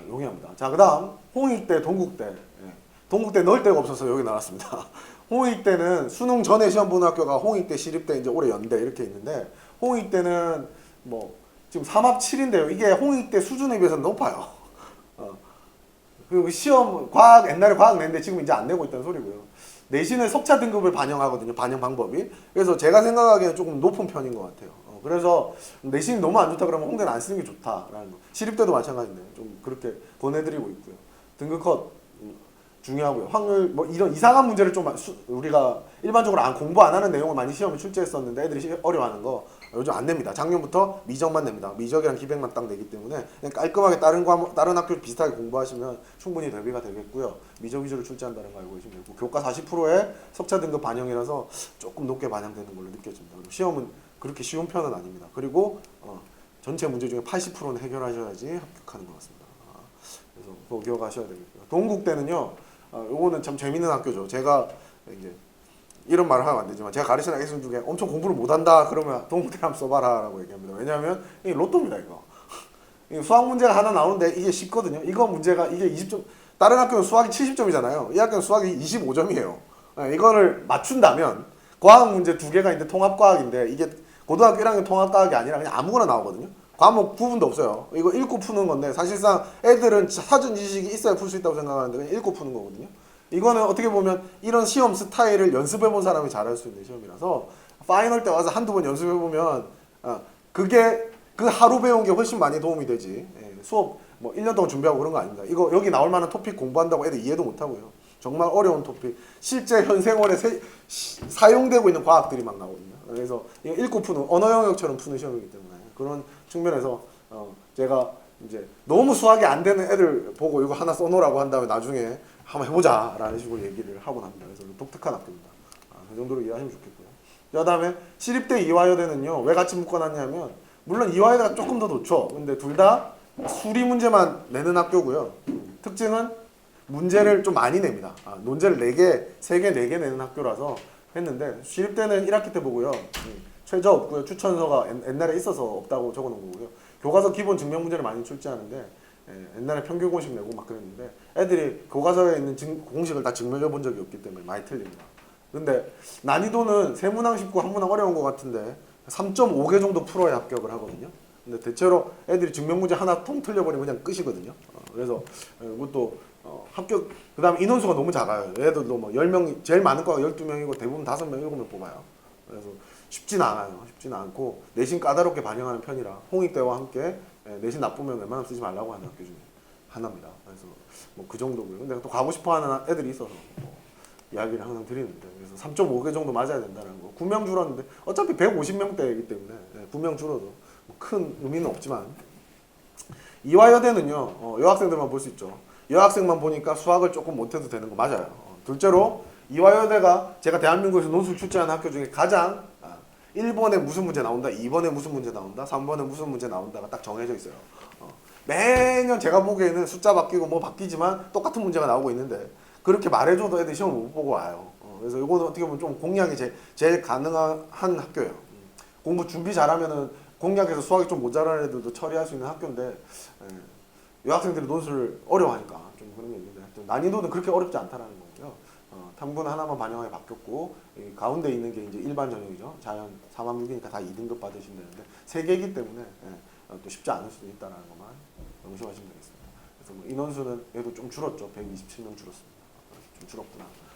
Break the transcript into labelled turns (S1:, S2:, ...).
S1: 용이합니다. 자, 그 다음 홍익대, 동국대. 예. 동국대 넣을 데가 없어서 여기 나왔습니다. 홍익대는 수능 전에 시험 보는 학교가 홍익대, 시립대, 이제 올해 연대 이렇게 있는데, 홍익대는 뭐 지금 3합 7인데요. 이게 홍익대 수준에 비해서는 높아요. 그리고 시험 과학 옛날에 과학 냈는데 지금 이제 안 내고 있다는 소리고요. 내신은 석차 등급을 반영하거든요. 반영 방법이. 그래서 제가 생각하기에는 조금 높은 편인 것 같아요. 그래서 내신이 너무 안 좋다 그러면 홍대는 안 쓰는 게 좋다라는 거. 시립대도 마찬가지인데 좀 그렇게 권해드리고 있고요. 등급 컷 중요하고요. 확률 뭐 이런 이상한 문제를 좀 우리가 일반적으로 공부 안 하는 내용을 많이 시험에 출제했었는데 애들이 어려워하는 거 요즘 안 냅니다. 작년부터 미적만 냅니다. 미적이랑 기백만 딱 내기 때문에 그냥 깔끔하게 다른 학교 비슷하게 공부하시면 충분히 대비가 되겠고요. 미적 위주로 출제한다는 거 알고 계시면 되고 교과 40%의 석차 등급 반영이라서 조금 높게 반영되는 걸로 느껴집니다. 그리고 시험은 그렇게 쉬운 편은 아닙니다. 그리고 전체 문제 중에 80%는 해결하셔야지 합격하는 것 같습니다. 그래서 그거 기억하셔야 되겠고요. 동국대는요. 요거는 참 재밌는 학교죠. 제가 이제 이런 말을 하면 안 되지만 제가 가르치는 학생 중에 엄청 공부를 못한다 그러면 동국대 한번 써봐라 라고 얘기합니다. 왜냐하면 이게 로또입니다. 이거 수학 문제가 하나 나오는데 이게 쉽거든요. 이거 문제가 이게 20점, 다른 학교는 수학이 70점이잖아요 이 학교는 수학이 25점이에요 이거를 맞춘다면 과학 문제 두 개가 있는데 통합과학인데 이게 고등학교 1학년 통합과학이 아니라 그냥 아무거나 나오거든요. 과목 부분도 없어요. 이거 읽고 푸는 건데 사실상 애들은 사전 지식이 있어야 풀 수 있다고 생각하는데 그냥 읽고 푸는 거거든요. 이거는 어떻게 보면 이런 시험 스타일을 연습해 본 사람이 잘할 수 있는 시험이라서 파이널 때 와서 한두 번 연습해 보면 그게 그 하루 배운 게 훨씬 많이 도움이 되지. 수업 뭐 1년 동안 준비하고 그런 거 아닙니다. 이거 여기 나올 만한 토픽 공부한다고 애들 이해도 못 하고요. 정말 어려운 토픽, 실제 현 생활에 사용되고 있는 과학들이 막 나오거든요. 그래서 이거 읽고 푸는 언어 영역처럼 푸는 시험이기 때문에 그런 측면에서 제가 이제 너무 수학이 안 되는 애들 보고 이거 하나 써놓으라고 한 다음에 나중에 한번 해보자라는 식으로 얘기를 하곤 합니다. 그래서 독특한 학교입니다. 그 정도로 이해하시면 좋겠고요. 그 다음에 시립대 이화여대는요. 왜 같이 묶어놨냐면 물론 이화여대가 조금 더 좋죠. 근데 둘 다 수리 문제만 내는 학교고요. 특징은 문제를 좀 많이 냅니다. 논제를 4개, 3개, 4개 내는 학교라서 했는데 시립대는 1학기 때 보고요. 최저 없고요. 추천서가 옛날에 있어서 없다고 적어놓은 거고요. 교과서 기본 증명 문제를 많이 출제하는데 옛날에 평균 공식 내고 막 그랬는데 애들이 교과서에 있는 공식을 다 증명해 본 적이 없기 때문에 많이 틀립니다. 근데 난이도는 세 문항 쉽고 한 문항 어려운 것 같은데 3.5개 정도 풀어야 합격을 하거든요. 근데 대체로 애들이 증명 문제 하나 통 틀려버리면 그냥 끝이거든요. 그래서 이것도 합격, 그 다음에 인원수가 너무 작아요. 얘들도 뭐 10명, 제일 많은 거가 12명이고 대부분 5명, 7명 뽑아요. 그래서 쉽진 않아요. 쉽진 않고 내신 까다롭게 반영하는 편이라 홍익대와 함께 내신 나쁘면 웬만하면 쓰지 말라고 하는 학교 중에 하나입니다. 그래서 뭐 그 정도고요. 근데 또 가고 싶어하는 애들이 있어서 뭐 이야기를 항상 드리는데 그래서 3.5개 정도 맞아야 된다는 거. 9명 줄었는데 어차피 150명대이기 때문에 9명 줄어도 큰 의미는 없지만 이화여대는요. 여학생들만 볼 수 있죠. 여학생만 보니까 수학을 조금 못해도 되는 거 맞아요. 둘째로 이화여대가 제가 대한민국에서 논술 출제하는 학교 중에 가장 1번에 무슨 문제 나온다, 2번에 무슨 문제 나온다, 3번에 무슨 문제 나온다가 딱 정해져 있어요. 매년 제가 보기에는 숫자 바뀌고 뭐 바뀌지만 똑같은 문제가 나오고 있는데 그렇게 말해줘도 애들이 시험을 못 보고 와요. 그래서 이거는 어떻게 보면 좀 공략이 제일 가능한 학교예요. 공부 준비 잘하면은 공략에서 수학이 좀 모자라는 애들도 처리할 수 있는 학교인데 여학생들이 논술을 어려워하니까 좀 그런 게 있는데 난이도는 그렇게 어렵지 않다라는 거고요. 탐구는 하나만 반영하게 바뀌었고 이 가운데 있는 게 이제 일반 전형이죠. 자연 3학년 6이니까 다 2등급 받으시면 되는데 3개이기 때문에 또 쉽지 않을 수도 있다는 것만 명심하시면 되겠습니다. 그래서 뭐 인원수는 얘도 좀 줄었죠. 127명 줄었습니다. 좀 줄었구나.